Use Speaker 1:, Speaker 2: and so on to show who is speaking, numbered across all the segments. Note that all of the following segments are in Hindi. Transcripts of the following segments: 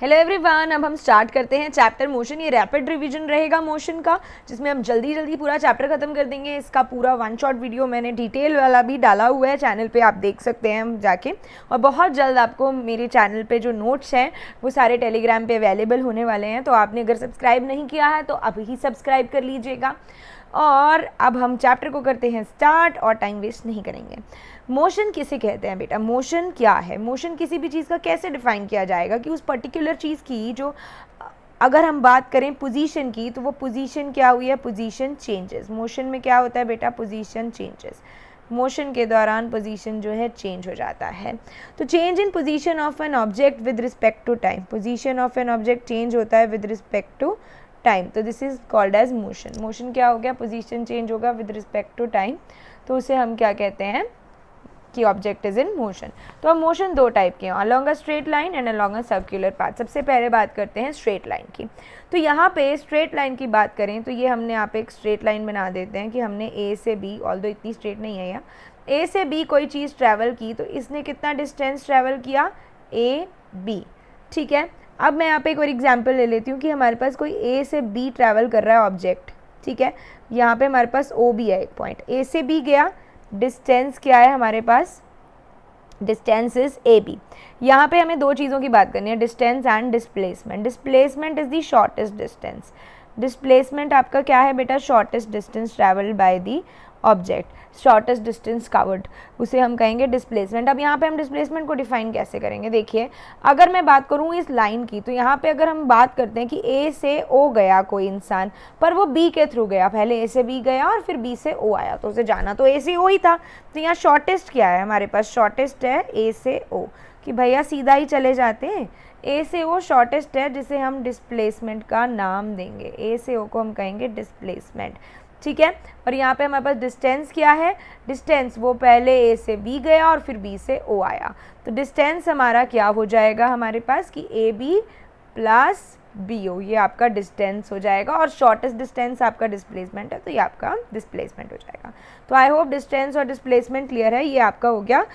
Speaker 1: हेलो एवरीवन, अब हम स्टार्ट करते हैं चैप्टर मोशन। ये रैपिड रिवीजन रहेगा मोशन का, जिसमें हम जल्दी जल्दी पूरा चैप्टर खत्म कर देंगे। इसका पूरा वन शॉट वीडियो मैंने डिटेल वाला भी डाला हुआ है चैनल पे, आप देख सकते हैं हम जाके। और बहुत जल्द आपको मेरे चैनल पे जो नोट्स हैं वो सारे टेलीग्राम पे अवेलेबल होने वाले हैं, तो आपने अगर सब्सक्राइब नहीं किया है तो अभी ही सब्सक्राइब कर लीजिएगा। और अब हम चैप्टर को करते हैं स्टार्ट और टाइम वेस्ट नहीं करेंगे। मोशन किसे कहते हैं बेटा? मोशन क्या है? मोशन किसी भी चीज़ का कैसे डिफाइन किया जाएगा कि उस पर्टिकुलर चीज़ की जो, अगर हम बात करें पोजीशन की, तो वो पोजीशन क्या हुई है? Position changes. मोशन में क्या होता है बेटा? Position changes. मोशन के दौरान पोजीशन जो है चेंज हो जाता है। तो change in position of an object with respect to time. Position of an object change होता है विद रिस्पेक्ट टू टाइम, तो this is called as motion. Motion क्या हो गया? पोजीशन चेंज होगा विद रिस्पेक्ट टू टाइम, तो उसे हम क्या कहते हैं कि ऑब्जेक्ट इज इन मोशन। तो अब मोशन दो टाइप के हैं, along a straight line and along a circular path. सबसे पहले बात करते हैं स्ट्रेट लाइन की। तो यहाँ पे स्ट्रेट लाइन की बात करें तो ये हमने यहाँ पे एक स्ट्रेट लाइन बना देते हैं कि हमने ए से बी, ऑल्दो इतनी स्ट्रेट नहीं है यहाँ, ए से बी कोई चीज़ ट्रैवल की, तो इसने कितना डिस्टेंस ट्रैवल किया? A B. ठीक है, अब मैं यहाँ पे एक और एग्जाम्पल ले लेती हूँ कि हमारे पास कोई ए से बी ट्रैवल कर रहा है ऑब्जेक्ट। ठीक है, यहाँ पे हमारे पास ओ बी है, एक पॉइंट ए से बी गया, डिस्टेंस क्या है हमारे पास? Distance is A B. यहाँ पे हमें दो चीज़ों की बात करनी है, distance and displacement. Displacement is the shortest distance. Displacement आपका क्या है बेटा? Shortest distance travelled by the object, shortest distance covered, उसे हम कहेंगे डिस्प्लेसमेंट। अब यहाँ पे हम डिस्प्लेसमेंट को डिफाइन कैसे करेंगे? देखिए, अगर मैं बात करूँ इस लाइन की, तो यहाँ पे अगर हम बात करते हैं कि ए से ओ गया कोई इंसान, पर वो बी के थ्रू गया, पहले ए से बी गया और फिर बी से ओ आया, तो उसे जाना तो ए से ओ ही था। तो यहाँ शॉर्टेस्ट क्या है हमारे पास? शॉर्टेस्ट है ए से ओ, कि भैया सीधा ही चले जाते हैं। ए से ओ शॉर्टेस्ट है, जिसे हम डिस्प्लेसमेंट का नाम देंगे। ए से ओ को हम कहेंगे डिस्प्लेसमेंट। ठीक है, और यहाँ पे हमारे पास डिस्टेंस क्या है? डिस्टेंस वो पहले ए से बी गया और फिर बी से ओ आया, तो डिस्टेंस हमारा क्या हो जाएगा हमारे पास कि A B plus B O, ये आपका डिस्टेंस हो जाएगा। और शॉर्टेस्ट डिस्टेंस आपका डिस्प्लेसमेंट है, तो ये आपका डिस्प्लेसमेंट हो जाएगा। तो आई होप डिस्टेंस और डिस्प्लेसमेंट क्लियर है। ये आपका हो गया,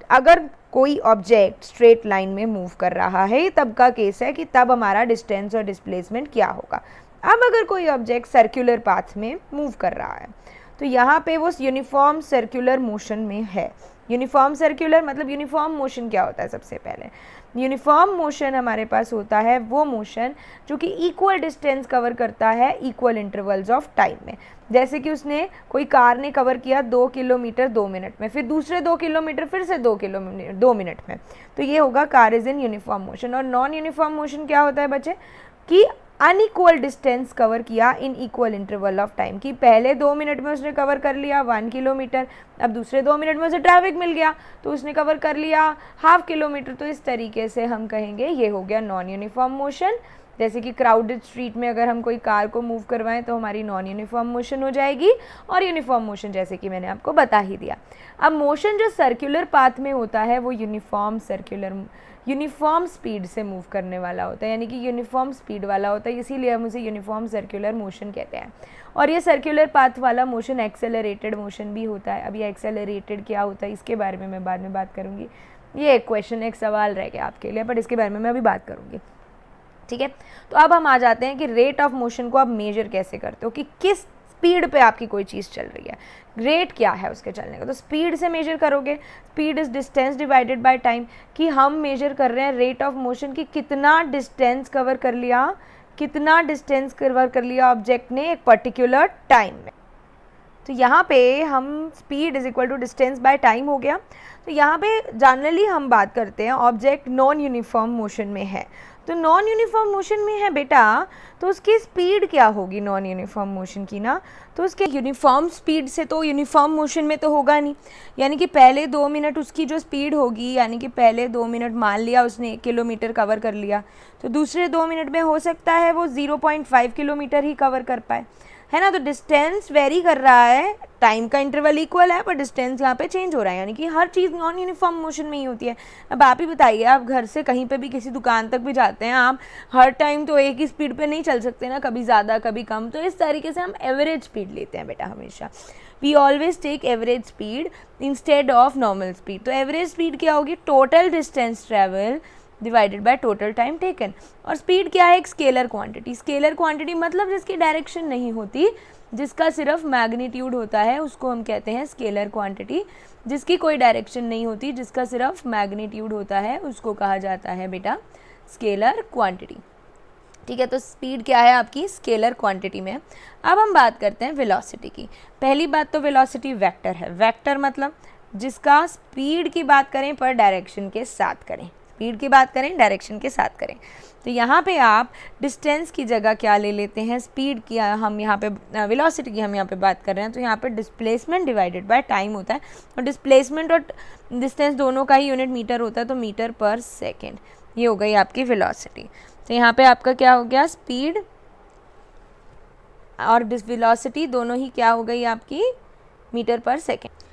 Speaker 1: अगर कोई ऑब्जेक्ट स्ट्रेट लाइन में मूव कर रहा है, तब का केस है कि तब हमारा डिस्टेंस और डिस्प्लेसमेंट क्या होगा। अब अगर कोई ऑब्जेक्ट सर्कुलर पाथ में मूव कर रहा है, तो यहाँ पे वो यूनिफॉर्म सर्कुलर मोशन में है। यूनिफॉर्म सर्कुलर मतलब यूनिफॉर्म मोशन क्या होता है? सबसे पहले यूनिफॉर्म मोशन हमारे पास होता है वो मोशन जो कि इक्वल डिस्टेंस कवर करता है इक्वल इंटरवल्स ऑफ टाइम में। जैसे कि उसने, कोई कार ने कवर किया 2 किलोमीटर 2 मिनट में, फिर दूसरे 2 किलोमीटर फिर से 2 किलोमीटर 2 मिनट में, तो ये होगा car is in uniform motion. और नॉन यूनिफॉर्म मोशन क्या होता है बच्चे? कि अनइक्वल डिस्टेंस कवर किया in equal interval of time, कि पहले 2 मिनट में उसने कवर कर लिया 1 किलोमीटर, अब दूसरे 2 मिनट में उसे ट्रैफिक मिल गया तो उसने कवर कर लिया ½ किलोमीटर। तो इस तरीके से हम कहेंगे ये हो गया नॉन यूनिफॉर्म मोशन। जैसे कि क्राउडेड स्ट्रीट में अगर हम कोई कार को मूव करवाएं तो हमारी नॉन यूनिफॉर्म मोशन हो जाएगी, और यूनिफॉर्म मोशन जैसे कि मैंने आपको बता ही दिया। अब मोशन जो सर्कुलर पाथ में होता है वो यूनिफॉर्म स्पीड से मूव करने वाला होता है, यानी कि यूनिफॉर्म स्पीड वाला होता है, इसीलिए हम उसे यूनिफॉर्म सर्कुलर मोशन कहते हैं। और ये सर्कुलर पाथ वाला मोशन एक्सेलरेटेड मोशन भी होता है। अब ये एक्सेलरेटेड क्या होता है इसके बारे में मैं बाद में बात करूँगी, ये एक क्वेश्चन, एक सवाल रह गया आपके लिए, बट इसके बारे में मैं अभी बात करूँगी। ठीक है, तो अब हम आ जाते हैं कि रेट ऑफ मोशन को आप मेजर कैसे करते हो, कि किस स्पीड पे आपकी कोई चीज़ चल रही है, रेट क्या है उसके चलने का। तो स्पीड से मेजर करोगे, speed is distance divided by time, कि हम मेजर कर रहे हैं रेट ऑफ मोशन की कितना डिस्टेंस कवर कर लिया, कितना डिस्टेंस कवर कर लिया ऑब्जेक्ट ने एक पर्टिकुलर टाइम में। तो यहाँ पे हम speed is equal to distance by time हो गया। तो यहाँ पे जनरली हम बात करते हैं ऑब्जेक्ट नॉन यूनिफॉर्म मोशन में है, तो नॉन यूनिफॉर्म मोशन में है बेटा, तो उसकी स्पीड क्या होगी नॉन यूनिफॉर्म मोशन की ना? तो उसके यूनिफॉर्म स्पीड से तो यूनिफॉर्म मोशन में तो होगा नहीं, यानी कि पहले 2 मिनट उसकी जो स्पीड होगी, यानी कि पहले 2 मिनट मान लिया उसने 1 किलोमीटर कवर कर लिया, तो दूसरे 2 मिनट में हो सकता है वो 0.5 किलोमीटर ही कवर कर पाए, है ना। तो डिस्टेंस वेरी कर रहा है, टाइम का इंटरवल इक्वल है पर डिस्टेंस यहाँ पे चेंज हो रहा है, यानी कि हर चीज़ नॉन यूनिफॉर्म मोशन में ही होती है। अब आप ही बताइए, आप घर से कहीं पे भी किसी दुकान तक भी जाते हैं, आप हर टाइम तो एक ही स्पीड पे नहीं चल सकते ना, कभी ज़्यादा कभी कम, तो इस तरीके से हम एवरेज स्पीड लेते हैं बेटा हमेशा। We always take average speed instead of normal speed. तो एवरेज स्पीड क्या होगी? Total distance travel divided by total time taken. और स्पीड क्या है? एक स्केलर क्वांटिटी। स्केलर क्वांटिटी मतलब जिसकी डायरेक्शन नहीं होती, जिसका सिर्फ मैग्नीट्यूड होता है, उसको हम कहते हैं स्केलर क्वांटिटी। जिसकी कोई डायरेक्शन नहीं होती, जिसका सिर्फ मैग्नीट्यूड होता है, उसको कहा जाता है बेटा स्केलर क्वांटिटी। ठीक है, तो स्पीड क्या है आपकी? स्केलर क्वांटिटी में। अब हम बात करते हैं वेलोसिटी की। पहली बात तो वेलोसिटी वेक्टर है। वेक्टर मतलब जिसका स्पीड की बात करें पर डायरेक्शन के साथ करें, स्पीड की बात करें डायरेक्शन के साथ करें। तो यहाँ पे आप डिस्टेंस की जगह क्या ले लेते हैं? स्पीड की हम यहाँ पे, वेलोसिटी की हम यहाँ पे बात कर रहे हैं, तो यहाँ पे डिस्प्लेसमेंट डिवाइडेड बाय टाइम होता है। और डिस्प्लेसमेंट और डिस्टेंस दोनों का ही यूनिट मीटर होता है, तो मीटर पर सेकेंड। ये हो गई आपकी वेलोसिटी। तो यहाँ पे आपका क्या हो गया? स्पीड और वेलोसिटी दोनों ही क्या हो गई आपकी? मीटर पर सेकेंड।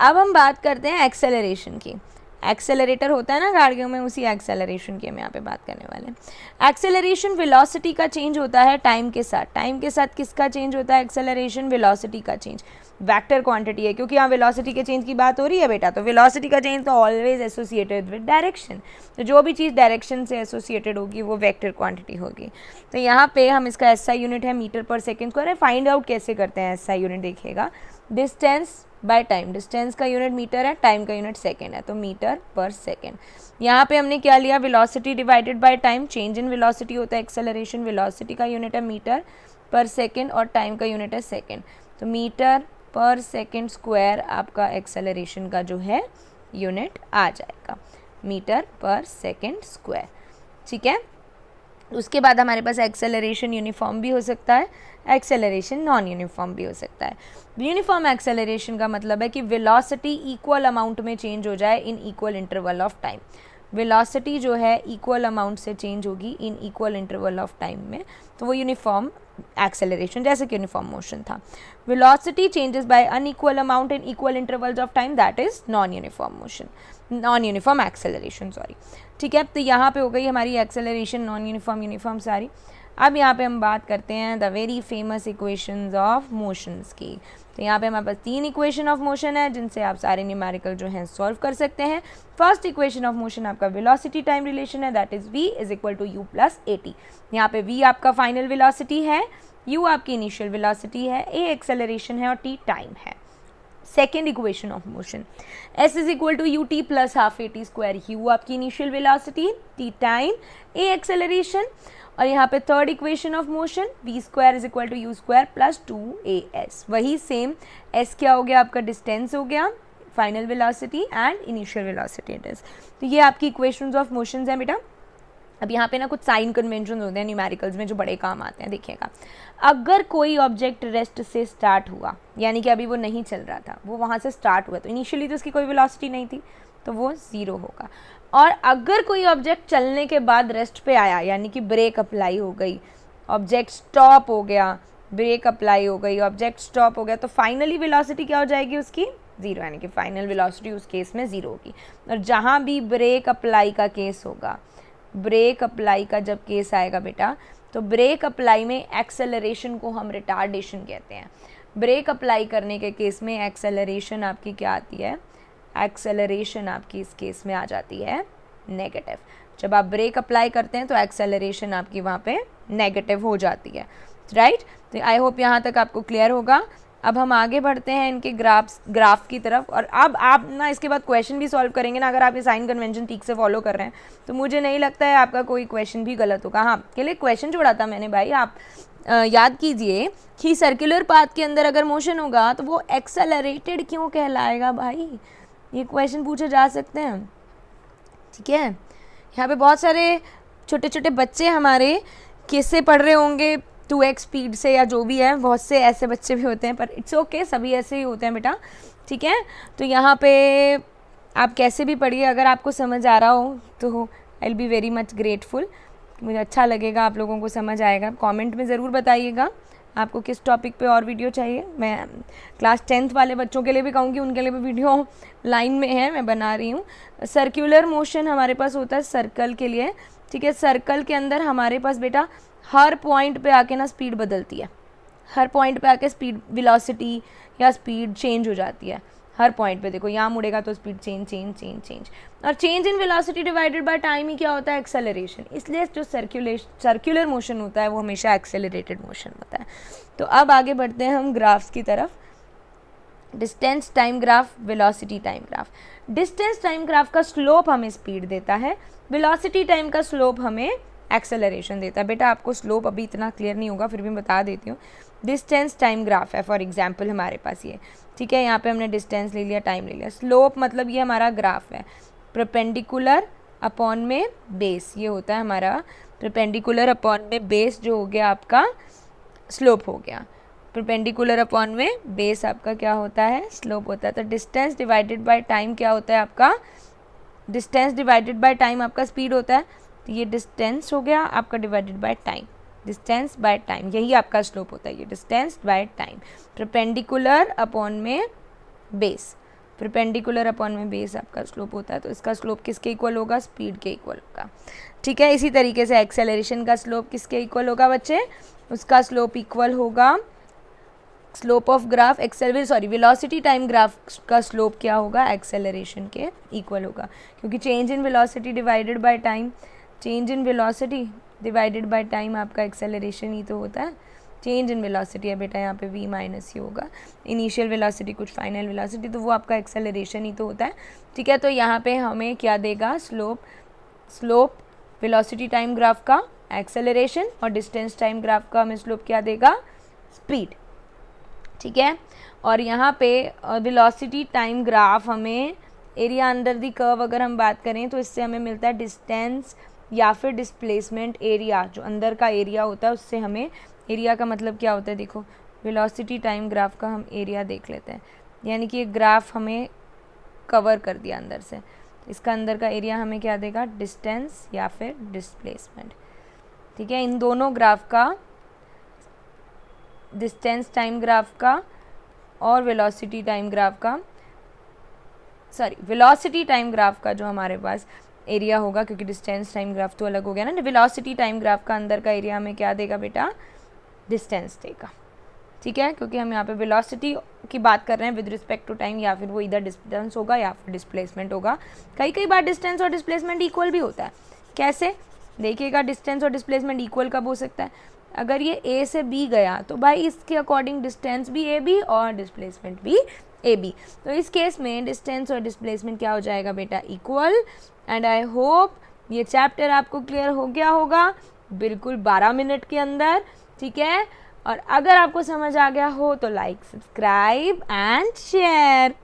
Speaker 1: अब हम बात करते हैं एक्सेलरेशन की। एक्सेलरेटर होता है ना गाड़ियों में, उसी एक्सेलरेशन की हम यहाँ पे बात करने वाले हैं। एक्सेलरेशन वेलोसिटी का चेंज होता है टाइम के साथ। टाइम के साथ किसका चेंज होता है? एक्सेलरेशन वेलोसिटी का चेंज। वेक्टर क्वांटिटी है, क्योंकि यहाँ वेलोसिटी के चेंज की बात हो रही है बेटा, तो वेलोसिटी का चेंज तो ऑलवेज एसोसिएटेड विद डायरेक्शन। तो जो भी चीज़ डायरेक्शन से एसोसिएटेड होगी वो वेक्टर क्वांटिटी होगी। तो यहाँ पे हम इसका एसआई यूनिट है मीटर पर सेकेंड स्क्वायर है। फाइंड आउट कैसे करते हैं एसआई यूनिट? देखिएगा, डिस्टेंस बाय टाइम। डिस्टेंस का यूनिट मीटर है, टाइम का यूनिट सेकेंड है, तो मीटर पर सेकेंड। यहाँ पे हमने क्या लिया? Velocity divided by time. Change in velocity होता है एक्सेलरेशन। वेलोसिटी का यूनिट है मीटर पर सेकेंड और टाइम का यूनिट है सेकेंड, तो मीटर पर सेकेंड स्क्वायर आपका एक्सेलरेशन का जो है यूनिट आ जाएगा, मीटर पर सेकेंड स्क्वायर। ठीक है, उसके बाद हमारे पास एक्सेलरेशन यूनिफॉर्म भी हो सकता है, एक्सेलरेशन नॉन यूनिफॉर्म भी हो सकता है। यूनिफॉर्म एक्सेलरेशन का मतलब है कि वेलोसिटी इक्वल अमाउंट में चेंज हो जाए in equal interval of time. Velocity जो है इक्वल अमाउंट से चेंज होगी in equal interval of time में, तो वो यूनिफॉर्म एक्सेलरेशन, जैसे कि यूनिफॉर्म मोशन था। Velocity changes by unequal amount in equal intervals of time, that is non uniform motion, non uniform acceleration, sorry. ठीक है, तो यहाँ पे हो गई हमारी एक्सेलरेशन, नॉन यूनिफॉर्म, यूनिफॉर्म सारी। अब यहाँ पे हम बात करते हैं the very famous equations of motions की। तो यहाँ पे हमारे पास 3 इक्वेशन ऑफ मोशन है जिनसे आप सारे न्यूमेरिकल जो हैं सॉल्व कर सकते हैं। फर्स्ट इक्वेशन ऑफ मोशन आपका वेलोसिटी टाइम रिलेशन है, that is v is equal to u plus at। यहाँ पे v आपका फाइनल वेलोसिटी है, u आपकी इनिशियल वेलोसिटी है, a एक्सेलरेशन है और t टाइम है। Second equation of motion s is equal to u t plus half a t square. u आपकी initial velocity, t time, a acceleration. और यहाँ पे third equation of motion v square is equal to u square plus 2as। वही सेम s क्या हो गया आपका? डिस्टेंस हो गया, final velocity and initial velocity it is. तो ये आपकी इक्वेशंस ऑफ मोशंस है बेटा। अब यहाँ पे ना कुछ साइन कन्वेंशन होते हैं न्यूमेरिकल्स में जो बड़े काम आते हैं। देखिएगा, अगर कोई ऑब्जेक्ट रेस्ट से स्टार्ट हुआ, यानी कि अभी वो नहीं चल रहा था, वो वहाँ से स्टार्ट हुआ, तो इनिशियली तो उसकी कोई वेलोसिटी नहीं थी, तो वो 0 होगा। और अगर कोई ऑब्जेक्ट चलने के बाद रेस्ट पे आया, यानी कि ब्रेक अप्लाई हो गई, ऑब्जेक्ट स्टॉप हो गया, ब्रेक अप्लाई हो गई, ऑब्जेक्ट स्टॉप हो गया, तो फाइनली वेलोसिटी क्या हो जाएगी उसकी? 0, यानी कि फाइनल वेलोसिटी उस केस में 0 होगी। और जहाँ भी ब्रेक अप्लाई का केस होगा, ब्रेक अप्लाई का जब केस आएगा बेटा, तो ब्रेक अप्लाई में एक्सेलरेशन को हम रिटार्डेशन कहते हैं। ब्रेक अप्लाई करने के केस में एक्सेलरेशन आपकी क्या आती है? एक्सेलरेशन आपकी इस केस में आ जाती है नेगेटिव। जब आप ब्रेक अप्लाई करते हैं तो एक्सेलरेशन आपकी वहाँ पे नेगेटिव हो जाती है, राइट। तो आई होप यहाँ तक आपको क्लियर होगा। अब हम आगे बढ़ते हैं इनके ग्राफ की तरफ। और अब आप ना इसके बाद क्वेश्चन भी सॉल्व करेंगे ना, अगर आप ये साइन कन्वेंशन ठीक से फॉलो कर रहे हैं तो मुझे नहीं लगता है आपका कोई क्वेश्चन भी गलत होगा। हाँ, के लिए क्वेश्चन जोड़ा था मैंने भाई, आप याद कीजिए कि सर्कुलर पाथ के अंदर अगर मोशन होगा तो वो एक्सेलरेटेड क्यों कहलाएगा भाई, ये क्वेश्चन पूछे जा सकते हैं। ठीक है, यहाँ पे बहुत सारे छोटे छोटे बच्चे हमारे किससे पढ़ रहे होंगे, 2x स्पीड से या जो भी है, बहुत से ऐसे बच्चे भी होते हैं, पर इट्स ओके, सभी ऐसे ही होते हैं बेटा। ठीक है, तो यहाँ पे आप कैसे भी पढ़िए, अगर आपको समझ आ रहा हो तो I will be very much grateful, मुझे अच्छा लगेगा, आप लोगों को समझ आएगा। कमेंट में ज़रूर बताइएगा आपको किस टॉपिक पे और वीडियो चाहिए। मैं क्लास 10th वाले बच्चों के लिए भी कहूँगी, उनके लिए भी वीडियो लाइन में है, मैं बना रही हूँ। सर्कुलर मोशन हमारे पास होता है सर्कल के लिए। ठीक है, सर्कल के अंदर हमारे पास बेटा हर पॉइंट पे आके ना स्पीड बदलती है, हर पॉइंट पे आके स्पीड, वेलोसिटी या स्पीड चेंज हो जाती है हर पॉइंट पे देखो, यहाँ मुड़ेगा तो speed change change change change. और change in velocity divided by time ही क्या होता है, एक्सेलरेशन। इसलिए जो सर्कुलर मोशन होता है वो हमेशा एक्सेलरेटेड मोशन होता है। तो अब आगे बढ़ते हैं हम ग्राफ्स की तरफ। Distance time graph, velocity time graph. Distance time graph का स्लोप हमें स्पीड देता है, वेलोसिटी टाइम का स्लोप हमें एक्सेलरेशन देता है। बेटा आपको स्लोप अभी इतना क्लियर नहीं होगा, फिर भी बता देती हूँ। डिस्टेंस टाइम ग्राफ है फॉर एग्जांपल हमारे पास ये, ठीक है, यहाँ पे हमने डिस्टेंस ले लिया, टाइम ले लिया। स्लोप मतलब ये हमारा ग्राफ है, परपेंडिकुलर अपॉन में बेस, ये होता है हमारा परपेंडिकुलर अपॉन में बेस, जो हो गया आपका स्लोप हो गया। परपेंडिकुलर अपॉन में बेस आपका क्या होता है, स्लोप होता है। तो डिस्टेंस डिवाइडेड बाय टाइम क्या होता है आपका, डिस्टेंस डिवाइडेड बाय टाइम आपका स्पीड होता है। तो ये डिस्टेंस हो गया आपका divided by time, distance by time, यही आपका स्लोप होता है, ये distance by time. Perpendicular upon में बेस, परपेंडिकुलर अपॉन में बेस आपका स्लोप होता है। तो इसका स्लोप किसके इक्वल होगा, स्पीड के इक्वल होगा, ठीक है। इसी तरीके से एक्सेलरेशन का स्लोप किसके इक्वल होगा बच्चे, उसका स्लोप इक्वल होगा slope of graph velocity time graph का स्लोप क्या होगा, एक्सेलरेशन के इक्वल होगा, क्योंकि change in velocity divided by time, change in velocity divided by time आपका एक्सेलरेशन ही तो होता है। चेंज इन वेलोसिटी है बेटा, यहाँ पे v माइनस ही होगा, इनिशियल वेलोसिटी कुछ फाइनल वेलोसिटी, तो वो आपका एक्सेलरेशन ही तो होता है, ठीक है। तो यहाँ पे हमें क्या देगा, स्लोप वेलोसिटी टाइम ग्राफ का एक्सेलरेशन, और डिस्टेंस टाइम ग्राफ का हमें स्लोप क्या देगा, स्पीड, ठीक है। और यहाँ पे वेलोसिटी टाइम ग्राफ हमें एरिया अंडर दी कर्व अगर हम बात करें तो इससे हमें मिलता है डिस्टेंस या फिर डिस्प्लेसमेंट एरिया, जो अंदर का एरिया होता है उससे हमें, एरिया का मतलब क्या होता है देखो, वेलोसिटी टाइम ग्राफ का हम एरिया देख लेते हैं, यानी कि ये ग्राफ हमें कवर कर दिया अंदर से, इसका अंदर का एरिया हमें क्या देगा, डिस्टेंस या फिर डिस्प्लेसमेंट, ठीक है। इन दोनों ग्राफ का, डिस्टेंस टाइम ग्राफ का और वेलोसिटी टाइम ग्राफ का, वेलोसिटी टाइम ग्राफ का जो हमारे पास एरिया होगा, क्योंकि डिस्टेंस टाइम ग्राफ तो अलग हो गया ना, वेलोसिटी टाइम ग्राफ का अंदर का एरिया हमें क्या देगा बेटा, डिस्टेंस देगा, ठीक है, क्योंकि हम यहाँ पे वेलोसिटी की बात कर रहे हैं विद रिस्पेक्ट टू टाइम, या फिर वो इधर डिस्टेंस होगा या फिर डिस्प्लेसमेंट होगा। कई बार डिस्टेंस और डिस्प्लेसमेंट इक्वल भी होता है, कैसे देखिएगा, डिस्टेंस और डिस्प्लेसमेंट इक्वल कब हो सकता है, अगर ये ए से बी गया तो भाई इसके अकॉर्डिंग डिस्टेंस भी ए बी और डिस्प्लेसमेंट भी ए बी, तो इस केस में डिस्टेंस और डिस्प्लेसमेंट क्या हो जाएगा बेटा, इक्वल। एंड आई होप ये चैप्टर आपको क्लियर हो गया होगा बिल्कुल 12 मिनट के अंदर, ठीक है। और अगर आपको समझ आ गया हो तो लाइक, सब्सक्राइब एंड शेयर।